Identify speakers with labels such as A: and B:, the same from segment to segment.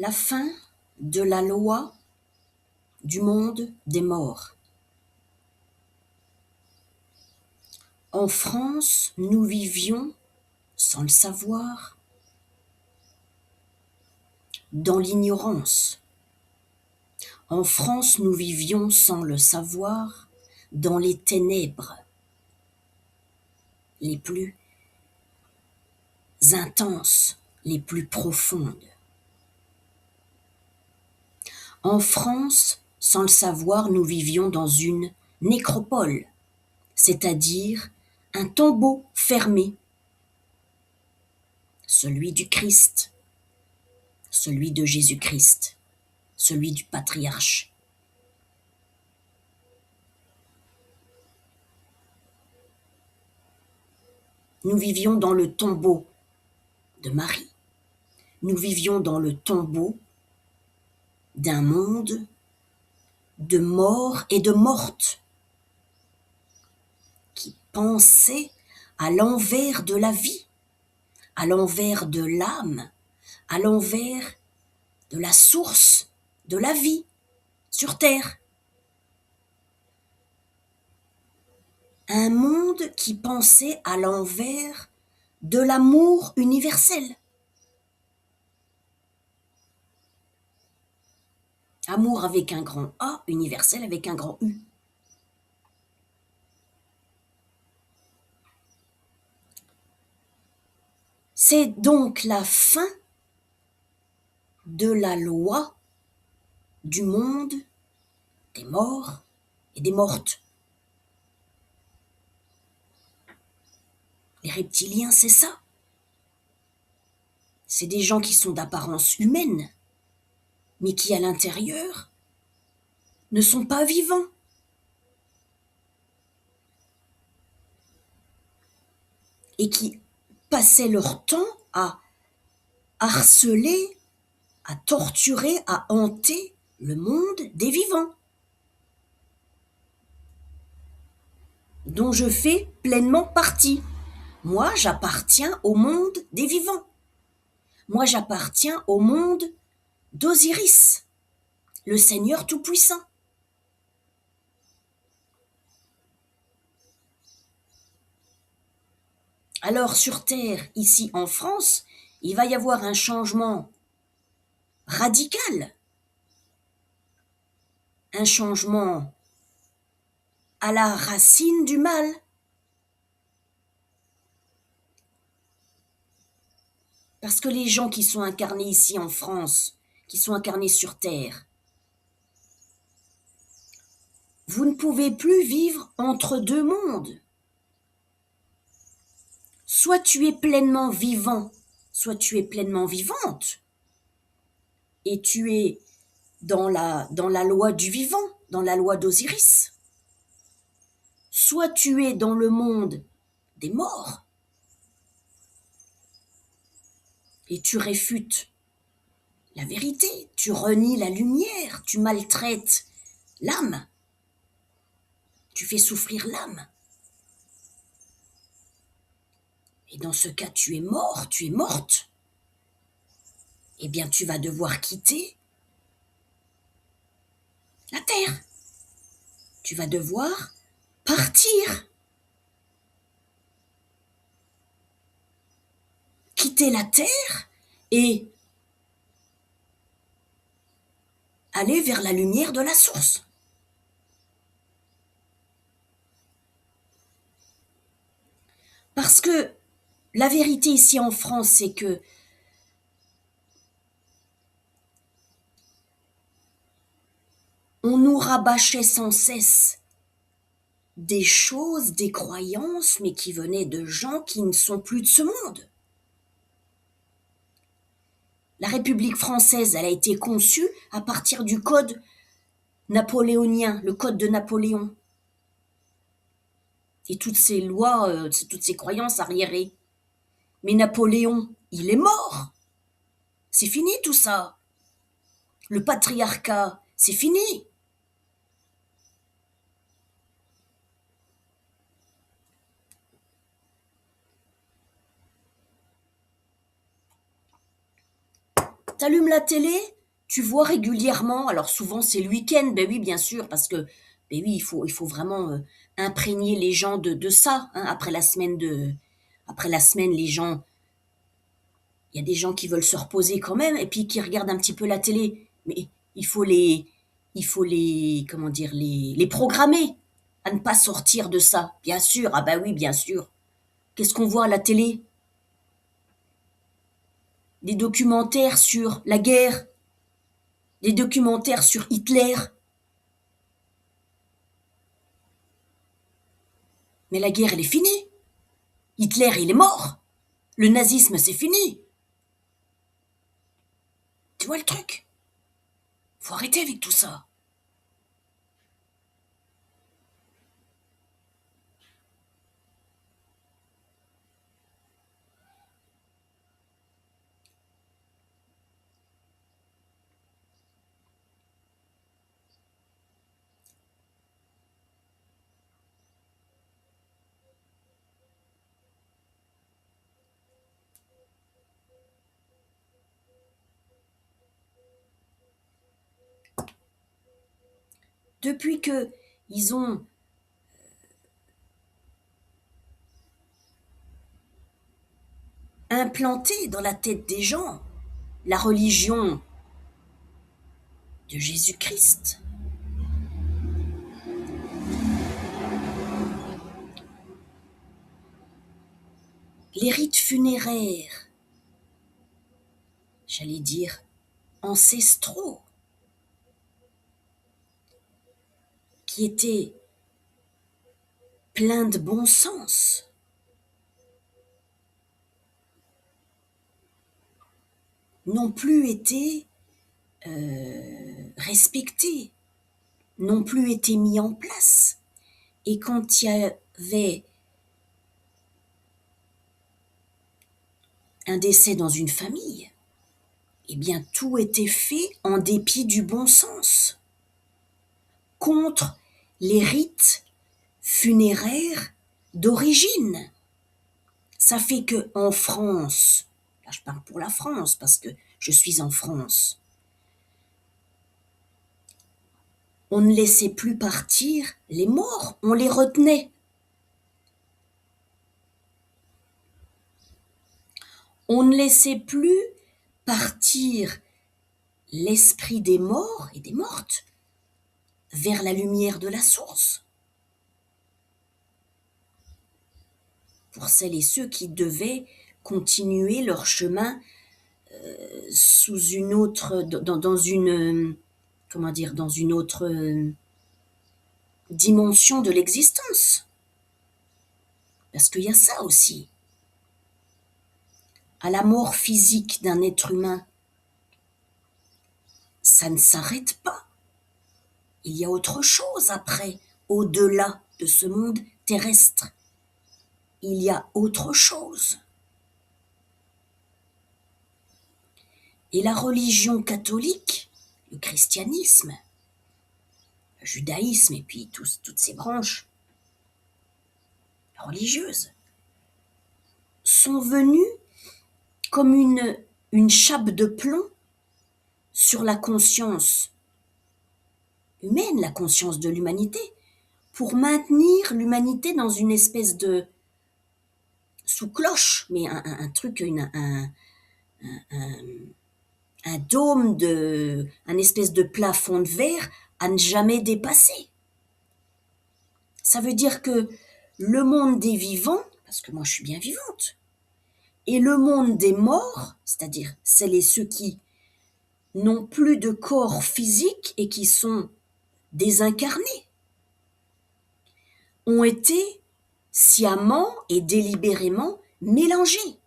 A: La fin de la loi du monde des morts. En France, nous vivions, sans le savoir, dans l'ignorance. En France, nous vivions, sans le savoir, dans les ténèbres les plus intenses, les plus profondes. En France, sans le savoir, nous vivions dans une nécropole, c'est-à-dire un tombeau fermé, celui du Christ, celui de Jésus-Christ, celui du patriarche. Nous vivions dans le tombeau de Marie. Nous vivions dans le tombeau d'un monde de morts et de mortes qui pensaient à l'envers de la vie, à l'envers de l'âme, à l'envers de la source de la vie sur Terre. Un monde qui pensait à l'envers de l'amour universel. Amour avec un grand A, universel avec un grand U. C'est donc la fin de la loi du monde des morts et des mortes. Les reptiliens, c'est ça. C'est des gens qui sont d'apparence humaine, mais qui à l'intérieur ne sont pas vivants. Et qui passaient leur temps à harceler, à torturer, à hanter le monde des vivants, dont je fais pleinement partie. Moi, j'appartiens au monde des vivants. Moi, j'appartiens au monde d'Osiris, le Seigneur Tout-Puissant. Alors, sur Terre, ici en France, il va y avoir un changement radical, un changement à la racine du mal. Parce que les gens qui sont incarnés ici en France, qui sont incarnés sur Terre, vous ne pouvez plus vivre entre deux mondes. Soit tu es pleinement vivant, soit tu es pleinement vivante. Et tu es dans la loi du vivant, dans la loi d'Osiris. Soit tu es dans le monde des morts. Et tu réfutes la vérité, tu renies la lumière, tu maltraites l'âme. Tu fais souffrir l'âme. Et dans ce cas, tu es mort, tu es morte. Eh bien, tu vas devoir quitter la terre. Tu vas devoir partir. Quitter la terre et aller vers la lumière de la source. Parce que la vérité ici en France, c'est que on nous rabâchait sans cesse des choses, des croyances, mais qui venaient de gens qui ne sont plus de ce monde. La République française, elle a été conçue à partir du code napoléonien, le code de Napoléon. Et toutes ces lois, toutes ces croyances arriérées. Mais Napoléon, il est mort. C'est fini tout ça. Le patriarcat, c'est fini. t'allumes la télé, tu vois régulièrement, alors souvent c'est le week-end, ben oui, bien sûr, parce que, ben oui, il faut vraiment imprégner les gens de ça, hein, après la semaine, les gens, il y a des gens qui veulent se reposer quand même, et puis qui regardent un petit peu la télé, mais il faut les, comment dire, les programmer à ne pas sortir de ça, bien sûr, ah ben oui, bien sûr. Qu'est-ce qu'on voit à la télé? Des documentaires sur la guerre, des documentaires sur Hitler. Mais la guerre, elle est finie. Hitler, il est mort. Le nazisme, c'est fini. Tu vois le truc? Faut arrêter avec tout ça. Depuis que ils ont implanté dans la tête des gens la religion de Jésus-Christ, les rites funéraires, j'allais dire ancestraux, qui étaient pleins de bon sens, n'ont plus été respectés, n'ont plus été mis en place. Et quand il y avait un décès dans une famille, eh bien tout était fait en dépit du bon sens, contre les rites funéraires d'origine. Ça fait que en France, là je parle pour la France parce que je suis en France, on ne laissait plus partir les morts, on les retenait. On ne laissait plus partir l'esprit des morts et des mortes vers la lumière de la source. Pour celles et ceux qui devaient continuer leur chemin sous une autre, dans une, comment dire, dans une autre dimension de l'existence. Parce qu'il y a ça aussi. À la mort physique d'un être humain, ça ne s'arrête pas. Il y a autre chose après, au-delà de ce monde terrestre. Il y a autre chose. Et la religion catholique, le christianisme, le judaïsme et puis toutes ces branches religieuses, sont venues comme une chape de plomb sur la conscience humaine, la conscience de l'humanité, pour maintenir l'humanité dans une espèce de sous cloche, mais un truc, un dôme un espèce de plafond de verre à ne jamais dépasser. Ça veut dire que le monde des vivants, parce que moi je suis bien vivante, et le monde des morts, c'est-à-dire celles et ceux qui n'ont plus de corps physique et qui sont désincarnés, ont été sciemment et délibérément mélangés,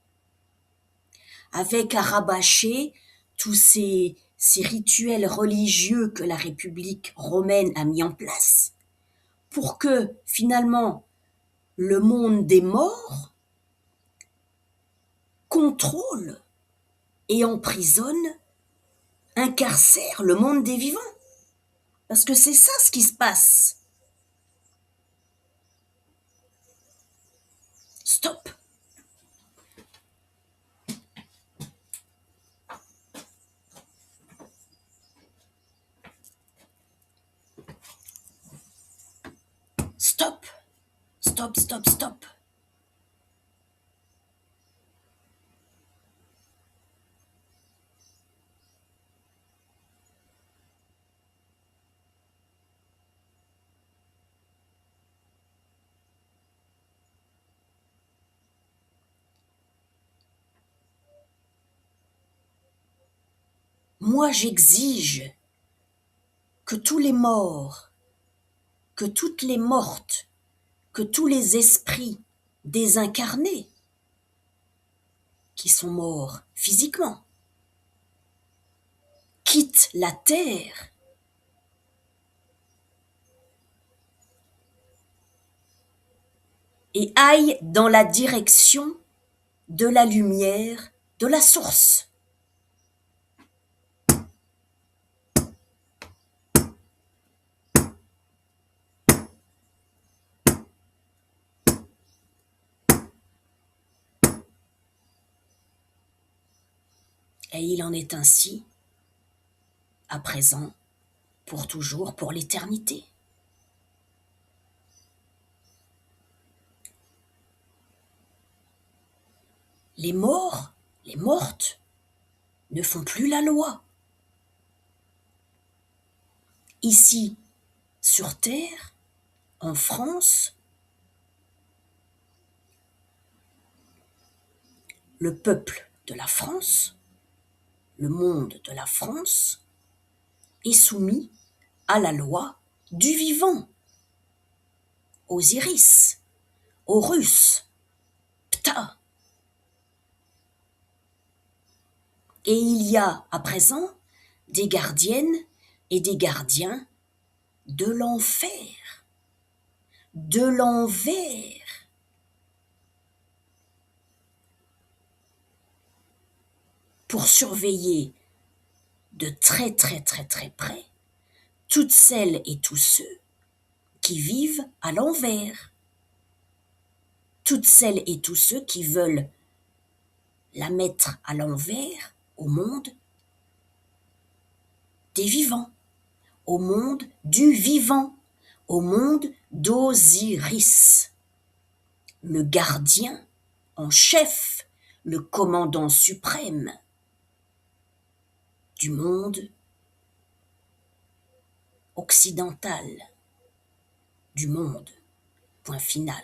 A: avec à rabâcher tous ces rituels religieux que la République romaine a mis en place, pour que finalement le monde des morts contrôle et emprisonne, incarcère le monde des vivants. Parce que c'est ça ce qui se passe. Stop. stop, stop, stop. Moi, j'exige que tous les morts, que toutes les mortes, que tous les esprits désincarnés qui sont morts physiquement quittent la terre et aillent dans la direction de la lumière, de la source. Et il en est ainsi, à présent, pour toujours, pour l'éternité. Les morts, les mortes, ne font plus la loi. Ici, sur Terre, en France, le peuple de la France, le monde de la France, est soumis à la loi du vivant, Osiris, Horus, Ptah. Et il y a à présent des gardiennes et des gardiens de l'enfer, de l'envers, pour surveiller de très très très très près toutes celles et tous ceux qui vivent à l'envers, toutes celles et tous ceux qui veulent la mettre à l'envers au monde des vivants, au monde du vivant, au monde d'Osiris, le gardien en chef, le commandant suprême du monde occidental, du monde, point final.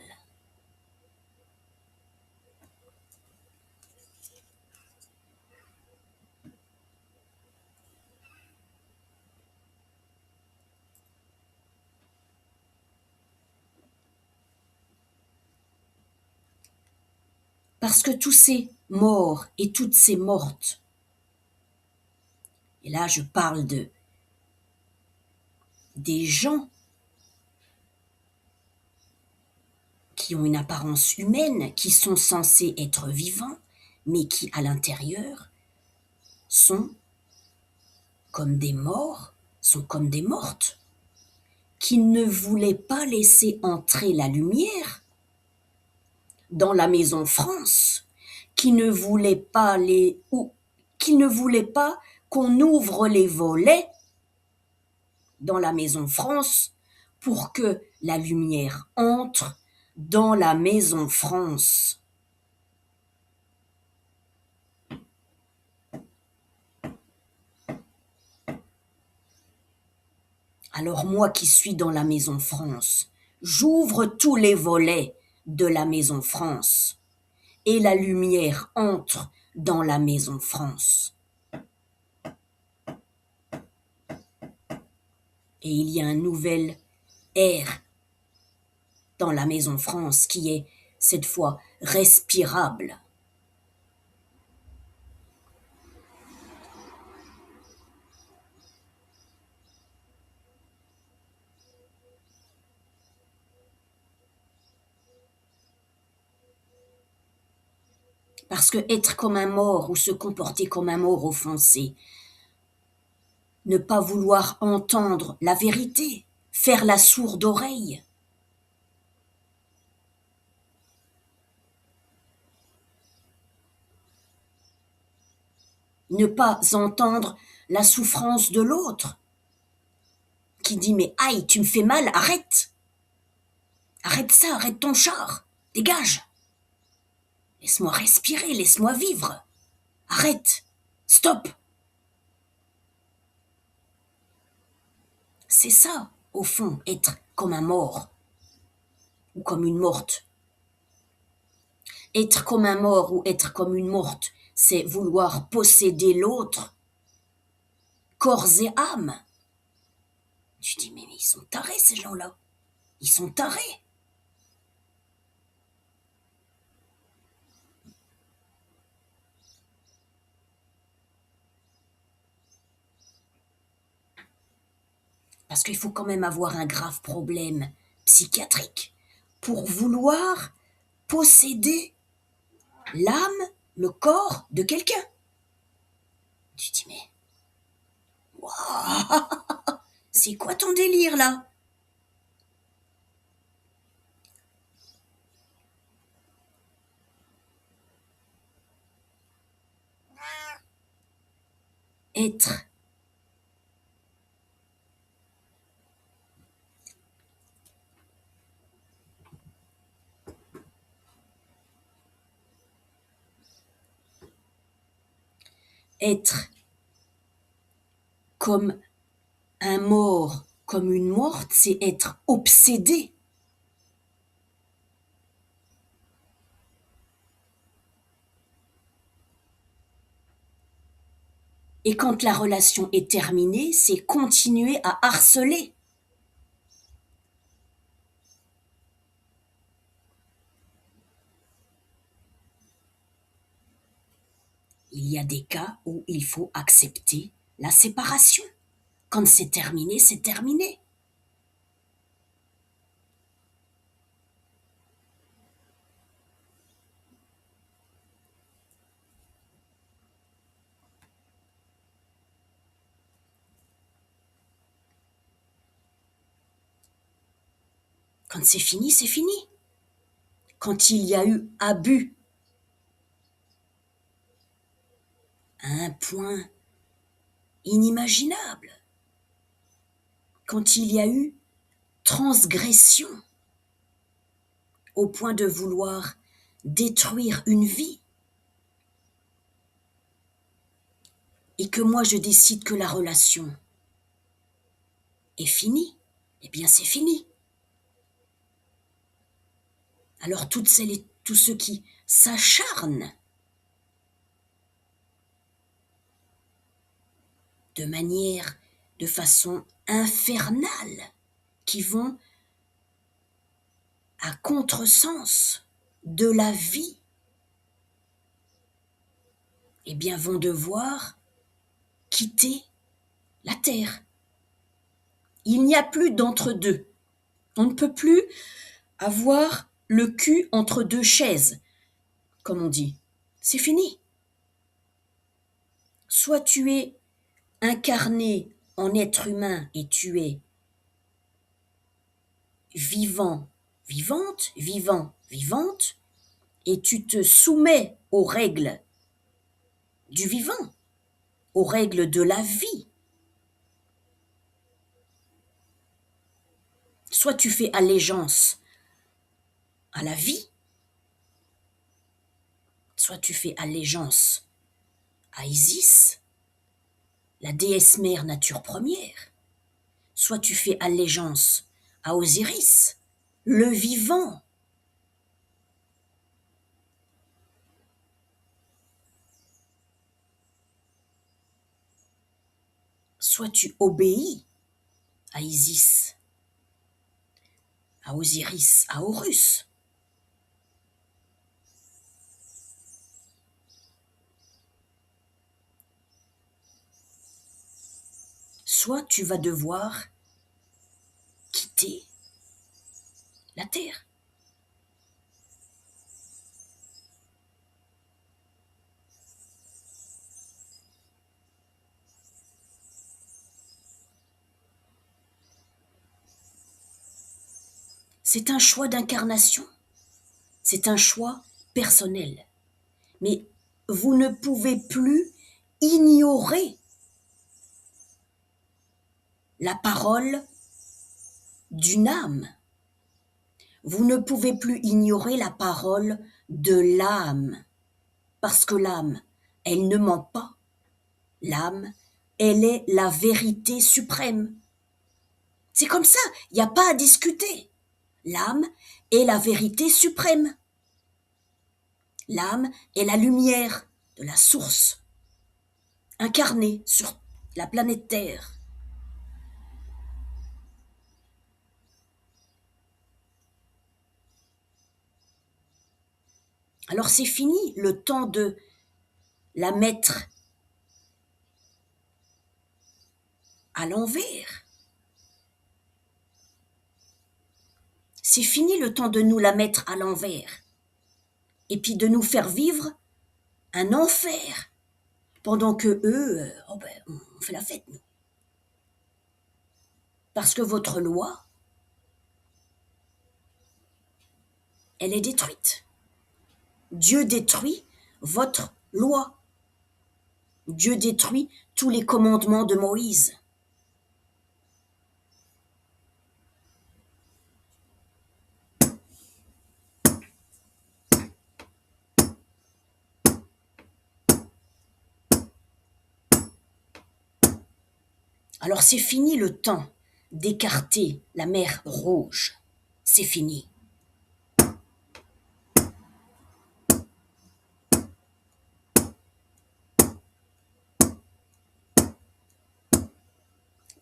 A: Parce que tous ces morts et toutes ces mortes, et là je parle des gens qui ont une apparence humaine, qui sont censés être vivants, mais qui à l'intérieur sont comme des morts, sont comme des mortes, qui ne voulaient pas laisser entrer la lumière dans la maison France, qui ne voulaient pas qu'on ouvre les volets dans la maison France pour que la lumière entre dans la maison France. Alors moi qui suis dans la maison France, j'ouvre tous les volets de la maison France et la lumière entre dans la maison France. Et il y a un nouvel air dans la maison France qui est cette fois respirable. Parce que être comme un mort ou se comporter comme un mort offensé, ne pas vouloir entendre la vérité, faire la sourde oreille, ne pas entendre la souffrance de l'autre, qui dit mais aïe, tu me fais mal, arrête. Arrête ça, arrête ton char. Dégage. Laisse-moi respirer, laisse-moi vivre. Arrête. Stop. C'est ça, au fond, être comme un mort ou comme une morte. Être comme un mort ou être comme une morte, c'est vouloir posséder l'autre, corps et âme. Tu dis, mais ils sont tarés, ces gens-là. Ils sont tarés. Parce qu'il faut quand même avoir un grave problème psychiatrique pour vouloir posséder l'âme, le corps de quelqu'un. Tu dis, mais waouh, c'est quoi ton délire là? Être, être comme un mort, comme une morte, c'est être obsédé. Et quand la relation est terminée, c'est continuer à harceler. Il y a des cas où il faut accepter la séparation. Quand c'est terminé, c'est terminé. Quand c'est fini, c'est fini. Quand il y a eu abus à un point inimaginable, quand il y a eu transgression au point de vouloir détruire une vie, et que moi je décide que la relation est finie, eh bien c'est fini. Alors toutes celles et tous ceux qui s'acharnent de manière, de façon infernale, qui vont à contresens de la vie, eh bien vont devoir quitter la terre. Il n'y a plus d'entre-deux. On ne peut plus avoir le cul entre deux chaises, comme on dit. C'est fini. Soit tu es incarné en être humain et tu es vivant, vivante, vivant, vivante, et tu te soumets aux règles du vivant, aux règles de la vie. Soit tu fais allégeance à la vie, soit tu fais allégeance à Isis, la déesse mère nature première, soit tu fais allégeance à Osiris, le vivant. Soit tu obéis à Isis, à Osiris, à Horus. Soit tu vas devoir quitter la terre. C'est un choix d'incarnation, c'est un choix personnel. Mais vous ne pouvez plus ignorer la parole d'une âme. Vous ne pouvez plus ignorer la parole de l'âme, parce que l'âme, elle ne ment pas. L'âme, elle est la vérité suprême. C'est comme ça, il n'y a pas à discuter. L'âme est la vérité suprême. L'âme est la lumière de la source, incarnée sur la planète Terre. Alors c'est fini le temps de la mettre à l'envers. C'est fini le temps de nous la mettre à l'envers. Et puis de nous faire vivre un enfer. Pendant que eux, on fait la fête, nous. Parce que votre loi, elle est détruite. Dieu détruit votre loi. Dieu détruit tous les commandements de Moïse. Alors c'est fini le temps d'écarter la mer Rouge. C'est fini.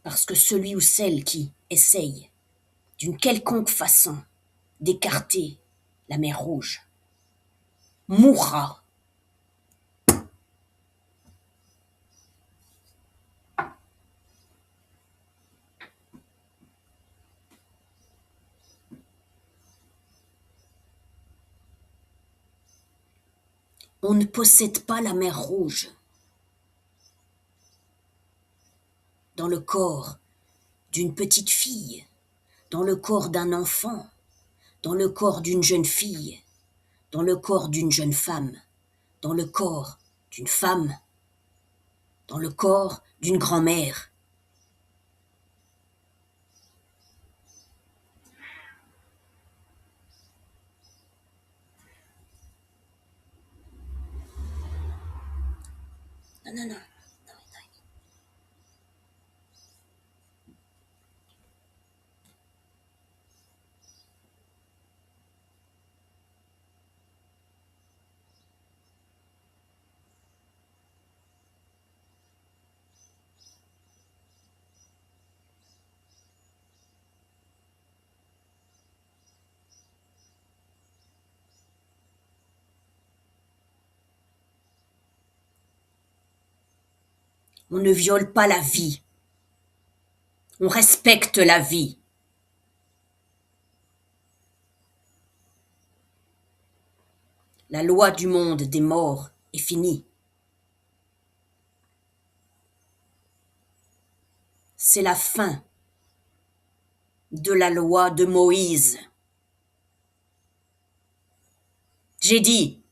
A: Parce que celui ou celle qui essaye d'une quelconque façon d'écarter la mer Rouge mourra. On ne possède pas la mer Rouge dans le corps d'une petite fille, dans le corps d'un enfant, dans le corps d'une jeune fille, dans le corps d'une jeune femme, dans le corps d'une femme, dans le corps d'une grand-mère. Non, non, non. On ne viole pas la vie. On respecte la vie. La loi du monde des morts est finie. C'est la fin de la loi de Moïse. J'ai dit,